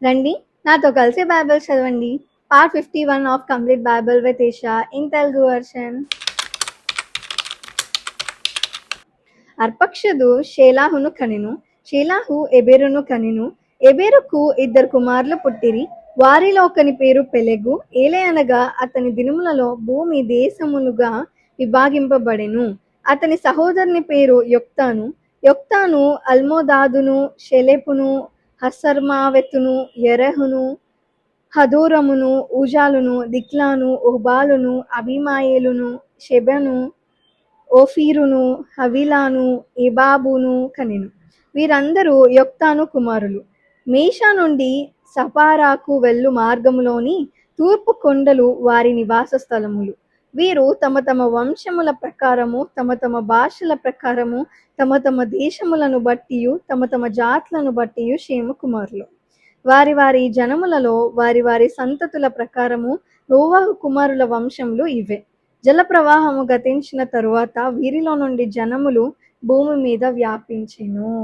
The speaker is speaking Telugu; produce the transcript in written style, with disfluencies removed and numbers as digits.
రండి నాతో కలిసి బైబిల్ చదవండి. Part 51 of complete Bible with Isha in Telugu version. అర్పక్షదు షేలాహును కనెను. షేలాహు ఎబెరును కనెను. ఎబెరుకు 2 కుమారులు పుట్టిరి. వారిలో ఒకని పేరు పెలెగు. ఏలయనగా అతని దినములలో భూమి దేశములుగా విభాగింపబడెను. అతని సహోదరుని పేరు యొక్తాను. యొక్తాను అల్మోదాదును, షెలెపును, హసర్మావెతును, యెరహును, హదోరమును, ఊజాలును, దిక్లాను, ఓబాలును, అబీమాయేలును, షెబను, ఓఫీరును, హవీలాను, ఏబాబును కనెను. వీరందరూ యొక్తాను కుమారులు. మేషా నుండి సపారాకు వెళ్ళు మార్గములోని తూర్పు కొండలు వారి నివాస స్థలములు. వీరు తమ తమ వంశముల ప్రకారము, తమ తమ భాషల ప్రకారము, తమ తమ దేశములను బట్టియు, తమ తమ జాతులను బట్టియు షేము కుమారులు. వారి వారి జనములలో వారి వారి సంతతుల ప్రకారము నోవహు కుమారుల వంశములు ఇవే. జల ప్రవాహము గతించిన తరువాత వీరిలో నుండి జనములు భూమి మీద వ్యాపించెను.